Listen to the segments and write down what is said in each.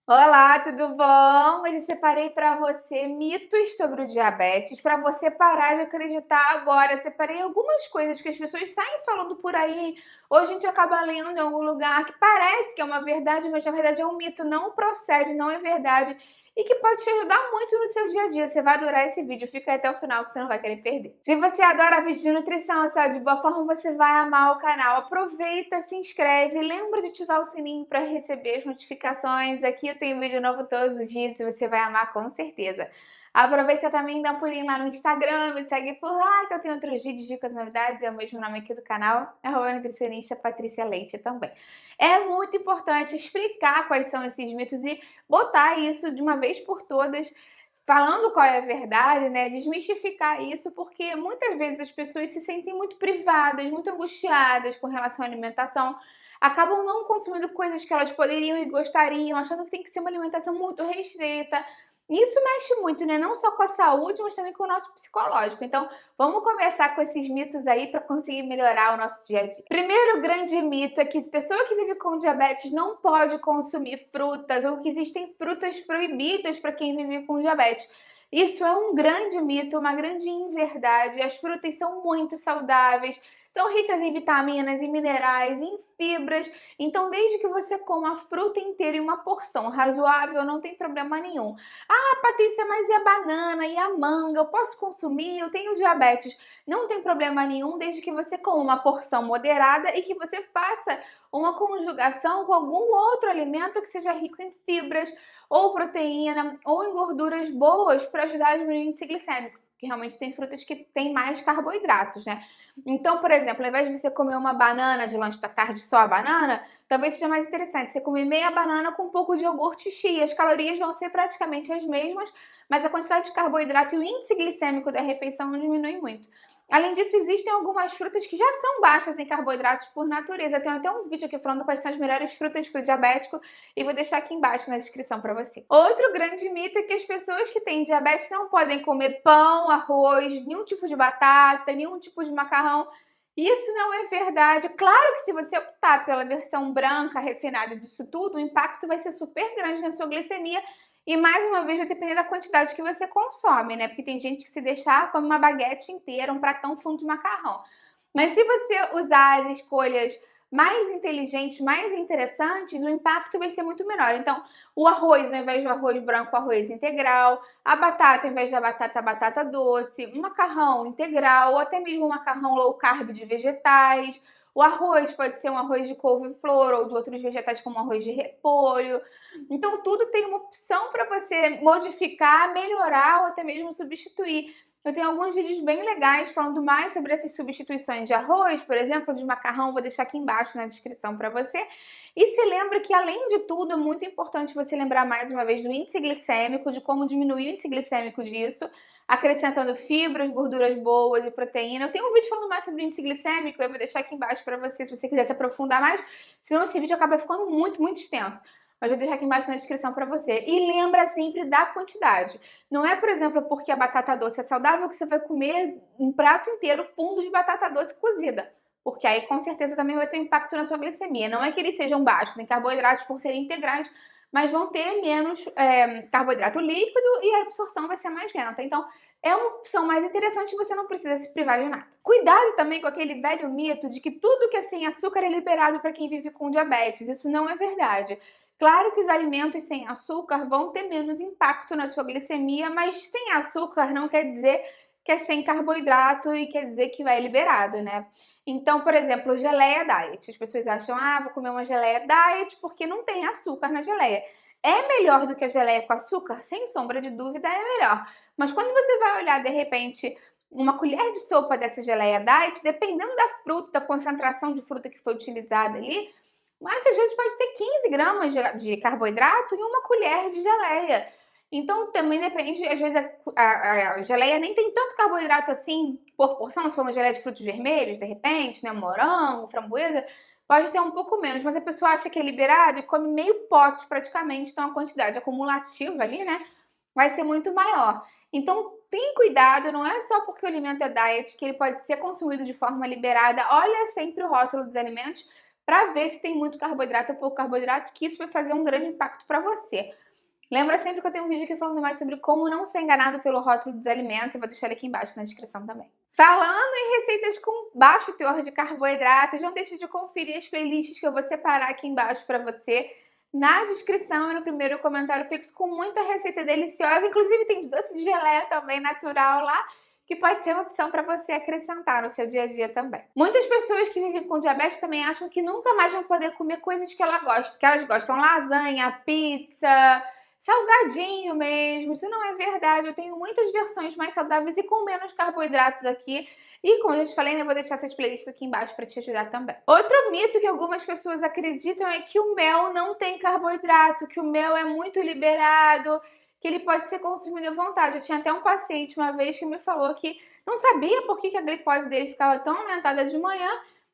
Olá, tudo bom? Hoje eu separei para você mitos sobre o diabetes, para você parar de acreditar agora. Separei algumas coisas que as pessoas saem falando por aí, ou a gente acaba lendo em algum lugar que parece que é uma verdade, mas na verdade é um mito, não procede, não é verdade. E que pode te ajudar muito no seu dia a dia. Você vai adorar esse vídeo, fica aí até o final que você não vai querer perder. Se você adora vídeos de nutrição, saúde de boa forma, você vai amar o canal. Aproveita, se inscreve, lembra de ativar o sininho para receber as notificações. Aqui eu tenho vídeo novo todos os dias e você vai amar com certeza. Aproveita também e dá um pulinho lá no Instagram, me segue por lá que eu tenho outros vídeos, dicas, novidades, é o mesmo nome aqui do canal, nutricionista Patrícia Leite também. É muito importante explicar quais são esses mitos e botar isso de uma vez por todas, falando qual é a verdade, né? Desmistificar isso, porque muitas vezes as pessoas se sentem muito privadas, muito angustiadas com relação à alimentação, acabam não consumindo coisas que elas poderiam e gostariam, achando que tem que ser uma alimentação muito restrita. Isso mexe muito, né? Não só com a saúde, mas também com o nosso psicológico. Então, vamos começar com esses mitos aí para conseguir melhorar o nosso dia a dia. Primeiro grande mito é que a pessoa que vive com diabetes não pode consumir frutas ou que existem frutas proibidas para quem vive com diabetes. Isso é um grande mito, uma grande inverdade. As frutas são muito saudáveis, são ricas em vitaminas, em minerais, em fibras. Então, desde que você coma a fruta inteira em uma porção razoável, não tem problema nenhum. Ah, Patrícia, mas e a banana e a manga? Eu posso consumir? Eu tenho diabetes. Não tem problema nenhum, desde que você coma uma porção moderada e que você faça uma conjugação com algum outro alimento que seja rico em fibras, ou proteína, ou em gorduras boas para ajudar a diminuir o índice glicêmico. Porque realmente tem frutas que têm mais carboidratos, né? Então, por exemplo, ao invés de você comer uma banana de lanche da tarde, só a banana, talvez seja mais interessante você comer meia banana com um pouco de iogurte chia. As calorias vão ser praticamente as mesmas, mas a quantidade de carboidrato e o índice glicêmico da refeição não diminui muito. Além disso, existem algumas frutas que já são baixas em carboidratos por natureza. Eu tenho até um vídeo aqui falando quais são as melhores frutas para o diabético e vou deixar aqui embaixo na descrição para você. Outro grande mito é que as pessoas que têm diabetes não podem comer pão, arroz, nenhum tipo de batata, nenhum tipo de macarrão. Isso não é verdade. Claro que se você optar pela versão branca, refinada disso tudo, o impacto vai ser super grande na sua glicemia e, mais uma vez, vai depender da quantidade que você consome, né? Porque tem gente que se deixar come uma baguete inteira, um pratão fundo de macarrão. Mas se você usar as escolhas mais inteligentes, mais interessantes, o impacto vai ser muito menor. Então, o arroz, ao invés do arroz branco, o arroz integral, a batata, ao invés da batata, a batata doce, um macarrão integral, ou até mesmo um macarrão low carb de vegetais. O arroz pode ser um arroz de couve-flor ou de outros vegetais como arroz de repolho. Então, tudo tem uma opção para você modificar, melhorar ou até mesmo substituir. Eu tenho alguns vídeos bem legais falando mais sobre essas substituições de arroz, por exemplo, de macarrão, vou deixar aqui embaixo na descrição para você. E se lembra que, além de tudo, é muito importante você lembrar mais uma vez do índice glicêmico, de como diminuir o índice glicêmico disso, acrescentando fibras, gorduras boas e proteína. Eu tenho um vídeo falando mais sobre índice glicêmico, eu vou deixar aqui embaixo para você, se você quiser se aprofundar mais, senão esse vídeo acaba ficando muito, muito extenso. Mas vou deixar aqui embaixo na descrição para você. E lembra sempre da quantidade. Não é, por exemplo, porque a batata doce é saudável que você vai comer um prato inteiro fundo de batata doce cozida. Porque aí com certeza também vai ter impacto na sua glicemia. Não é que eles sejam baixos em carboidratos por serem integrais, mas vão ter menos carboidrato líquido e a absorção vai ser mais lenta. Então, é uma opção mais interessante e você não precisa se privar de nada. Cuidado também com aquele velho mito de que tudo que é sem açúcar é liberado para quem vive com diabetes. Isso não é verdade. Claro que os alimentos sem açúcar vão ter menos impacto na sua glicemia, mas sem açúcar não quer dizer que é sem carboidrato e quer dizer que vai liberado, né? Então, por exemplo, geleia diet. As pessoas acham, vou comer uma geleia diet porque não tem açúcar na geleia. É melhor do que a geleia com açúcar? Sem sombra de dúvida, é melhor. Mas quando você vai olhar, de repente, uma colher de sopa dessa geleia diet, dependendo da fruta, da concentração de fruta que foi utilizada ali, mas às vezes pode ter 15 gramas de carboidrato e uma colher de geleia. Então também depende, às vezes a geleia nem tem tanto carboidrato assim por porção, se for uma geleia de frutos vermelhos, de repente, né, morango, framboesa, pode ter um pouco menos, mas a pessoa acha que é liberado e come meio pote praticamente, então a quantidade acumulativa ali, né, vai ser muito maior. Então tem cuidado, não é só porque o alimento é diet que ele pode ser consumido de forma liberada. Olha sempre o rótulo dos alimentos para ver se tem muito carboidrato ou pouco carboidrato, que isso vai fazer um grande impacto para você. Lembra sempre que eu tenho um vídeo aqui falando mais sobre como não ser enganado pelo rótulo dos alimentos, eu vou deixar ele aqui embaixo na descrição também. Falando em receitas com baixo teor de carboidratos, não deixe de conferir as playlists que eu vou separar aqui embaixo para você. Na descrição e no primeiro comentário fixo com muita receita deliciosa, inclusive tem doce de geleia também natural lá, que pode ser uma opção para você acrescentar no seu dia a dia também. Muitas pessoas que vivem com diabetes também acham que nunca mais vão poder comer coisas que elas gostam, lasanha, pizza, salgadinho mesmo. Isso não é verdade. Eu tenho muitas versões mais saudáveis e com menos carboidratos aqui. E como eu já te falei, eu vou deixar essas playlists aqui embaixo para te ajudar também. Outro mito que algumas pessoas acreditam é que o mel não tem carboidrato, que o mel é muito liberado, que ele pode ser consumido à vontade. Eu tinha até um paciente uma vez que me falou que não sabia por que a glicose dele ficava tão aumentada de manhã.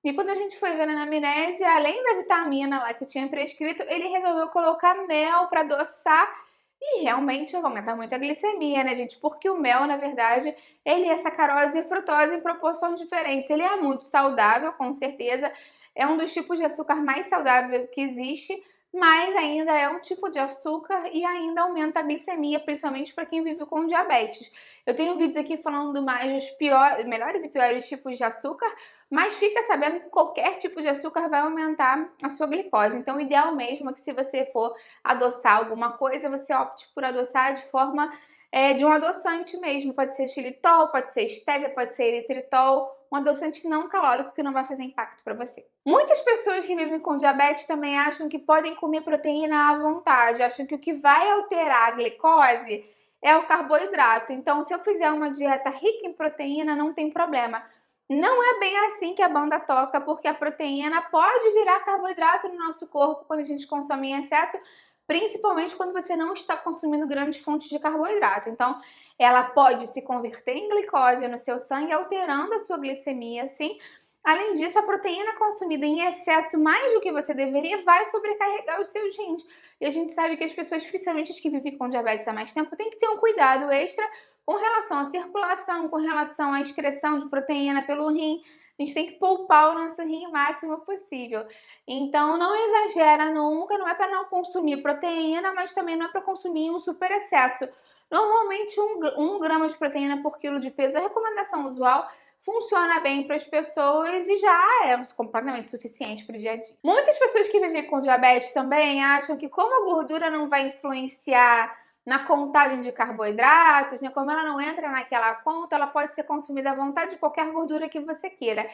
E quando a gente foi ver na anamnese, além da vitamina lá que eu tinha prescrito, ele resolveu colocar mel para adoçar e realmente aumenta muito a glicemia, né, gente? Porque o mel, na verdade, ele é sacarose e frutose em proporções diferentes. Ele é muito saudável, com certeza. É um dos tipos de açúcar mais saudável que existe, mas ainda é um tipo de açúcar e ainda aumenta a glicemia, principalmente para quem vive com diabetes. Eu tenho vídeos aqui falando mais dos melhores e piores tipos de açúcar, mas fica sabendo que qualquer tipo de açúcar vai aumentar a sua glicose. Então, o ideal mesmo é que se você for adoçar alguma coisa, você opte por adoçar de forma de um adoçante mesmo. Pode ser xilitol, pode ser stevia, pode ser eritritol, um adoçante não calórico que não vai fazer impacto para você. Muitas pessoas que vivem com diabetes também acham que podem comer proteína à vontade, acham que o que vai alterar a glicose é o carboidrato. Então, se eu fizer uma dieta rica em proteína, não tem problema. Não é bem assim que a banda toca, porque a proteína pode virar carboidrato no nosso corpo quando a gente consome em excesso, principalmente quando você não está consumindo grandes fontes de carboidrato. Então, ela pode se converter em glicose no seu sangue, alterando a sua glicemia, assim. Além disso, a proteína consumida em excesso, mais do que você deveria, vai sobrecarregar os seus rins. E a gente sabe que as pessoas, principalmente as que vivem com diabetes há mais tempo, têm que ter um cuidado extra com relação à circulação, com relação à excreção de proteína pelo rim. A gente tem que poupar o nosso rim o máximo possível. Então, não exagera nunca, não é para não consumir proteína, mas também não é para consumir um super excesso. Normalmente, 1 grama de proteína por quilo de peso, a recomendação usual, funciona bem para as pessoas e já é completamente suficiente para o dia a dia. Muitas pessoas que vivem com diabetes também acham que como a gordura não vai influenciar na contagem de carboidratos, né, como ela não entra naquela conta, ela pode ser consumida à vontade de qualquer gordura que você queira.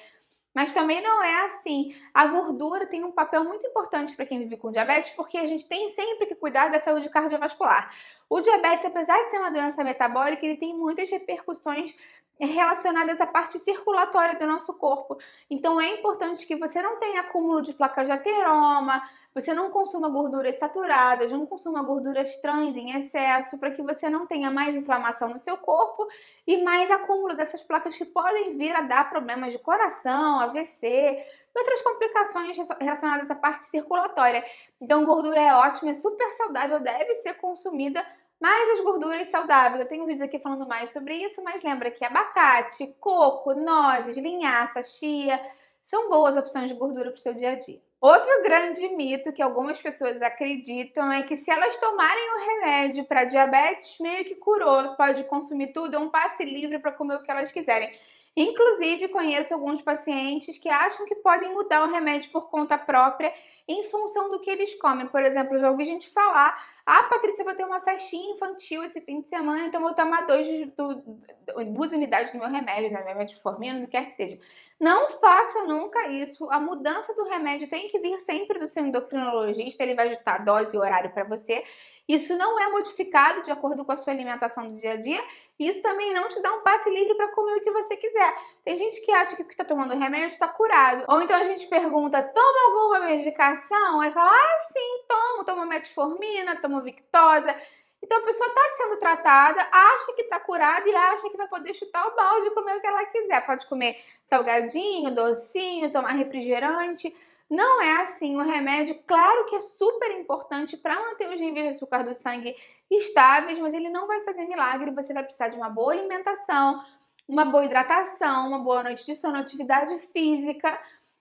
Mas também não é assim. A gordura tem um papel muito importante para quem vive com diabetes, porque a gente tem sempre que cuidar da saúde cardiovascular. O diabetes, apesar de ser uma doença metabólica, ele tem muitas repercussões relacionadas à parte circulatória do nosso corpo. Então é importante que você não tenha acúmulo de placas de ateroma, você não consuma gorduras saturadas, não consuma gorduras trans em excesso, para que você não tenha mais inflamação no seu corpo e mais acúmulo dessas placas que podem vir a dar problemas de coração, AVC e outras complicações relacionadas à parte circulatória. Então gordura é ótima, é super saudável, deve ser consumida, mas as gorduras saudáveis, eu tenho um vídeo aqui falando mais sobre isso, mas lembra que abacate, coco, nozes, linhaça, chia, são boas opções de gordura para o seu dia a dia. Outro grande mito que algumas pessoas acreditam é que se elas tomarem o remédio para diabetes, meio que curou, pode consumir tudo, é um passe livre para comer o que elas quiserem. Inclusive, conheço alguns pacientes que acham que podem mudar o remédio por conta própria em função do que eles comem. Por exemplo, já ouvi gente falar: ah, Patrícia, vou ter uma festinha infantil esse fim de semana, então vou tomar 2 unidades do meu remédio, né? Minha metformina, do que quer que seja. Não faça nunca isso. A mudança do remédio tem que vir sempre do seu endocrinologista, ele vai ajustar dose e horário para você. Isso não é modificado de acordo com a sua alimentação do dia a dia. Isso também não te dá um passe livre para comer o que você quiser. Tem gente que acha que porque está tomando remédio está curado. Ou então a gente pergunta: toma alguma medicação? Aí fala: ah, sim, tomo metformina, tomo Victoza. Então a pessoa está sendo tratada, acha que está curada e acha que vai poder chutar o balde e comer o que ela quiser. Pode comer salgadinho, docinho, tomar refrigerante. Não é assim. O remédio, claro que é super importante para manter os níveis de açúcar do sangue estáveis, mas ele não vai fazer milagre. Você vai precisar de uma boa alimentação, uma boa hidratação, uma boa noite de sono, atividade física.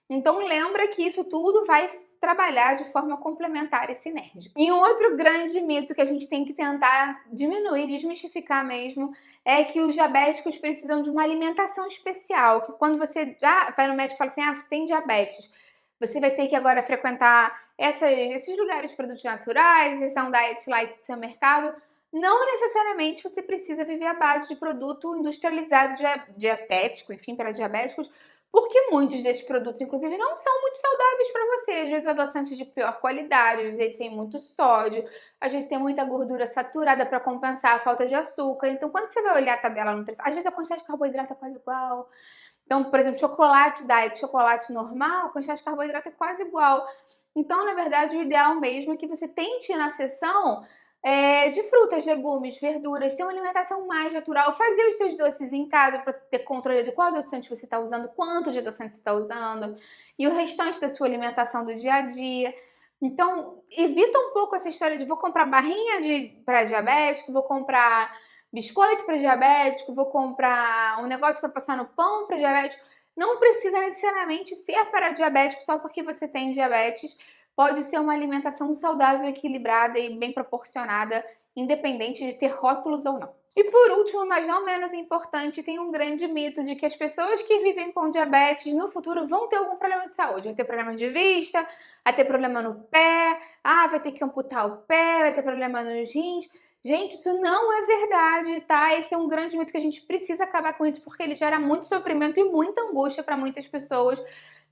Então lembra que isso tudo vai trabalhar de forma complementar e sinérgica. E um outro grande mito que a gente tem que tentar diminuir, desmistificar mesmo, é que os diabéticos precisam de uma alimentação especial, que quando você vai no médico e fala assim, você tem diabetes, você vai ter que agora frequentar esses lugares de produtos naturais, esse é um diet light do seu mercado. Não necessariamente você precisa viver à base de produto industrializado dietético, enfim, para diabéticos, porque muitos desses produtos, inclusive, não são muito saudáveis para você. Às vezes, adoçantes de pior qualidade, às vezes ele tem muito sódio, às vezes tem muita gordura saturada para compensar a falta de açúcar. Então, quando você vai olhar a tabela nutricional, às vezes a quantidade de carboidrato é quase igual. Então, por exemplo, chocolate diet, chocolate normal, a quantidade de carboidrato é quase igual. Então, na verdade, o ideal mesmo é que você tente ir na seção de frutas, legumes, verduras, ter uma alimentação mais natural, fazer os seus doces em casa para ter controle do qual adoçante você está usando, quanto de adoçante você está usando e o restante da sua alimentação do dia a dia. Então, evita um pouco essa história de vou comprar barrinha para diabético, vou comprar biscoito para diabético, vou comprar um negócio para passar no pão para diabético. Não precisa necessariamente ser para diabético só porque você tem diabetes. Pode ser uma alimentação saudável, equilibrada e bem proporcionada, independente de ter rótulos ou não. E por último, mas não menos importante, tem um grande mito de que as pessoas que vivem com diabetes no futuro vão ter algum problema de saúde. Vai ter problema de vista, vai ter problema no pé, vai ter que amputar o pé, vai ter problema nos rins. Gente, isso não é verdade, tá? Esse é um grande mito que a gente precisa acabar com isso, porque ele gera muito sofrimento e muita angústia para muitas pessoas.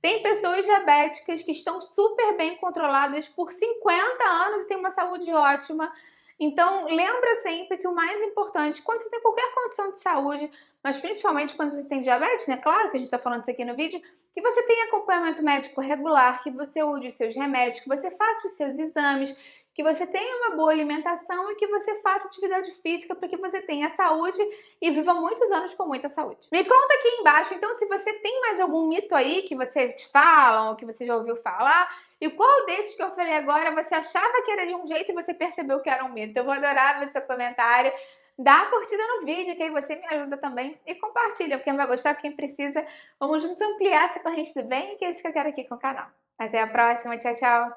Tem pessoas diabéticas que estão super bem controladas por 50 anos e têm uma saúde ótima. Então, lembra sempre que o mais importante, quando você tem qualquer condição de saúde, mas principalmente quando você tem diabetes, né? Claro que a gente está falando isso aqui no vídeo, que você tenha acompanhamento médico regular, que você use os seus remédios, que você faça os seus exames, que você tenha uma boa alimentação e que você faça atividade física para que você tenha saúde e viva muitos anos com muita saúde. Me conta aqui embaixo, então, se você tem mais algum mito aí que você te falam ou que você já ouviu falar e qual desses que eu falei agora você achava que era de um jeito e você percebeu que era um mito. Eu vou adorar ver seu comentário. Dá a curtida no vídeo, que aí você me ajuda também. E compartilha, quem vai gostar, quem precisa. Vamos juntos ampliar essa corrente do bem, que é isso que eu quero aqui com o canal. Até a próxima, tchau, tchau!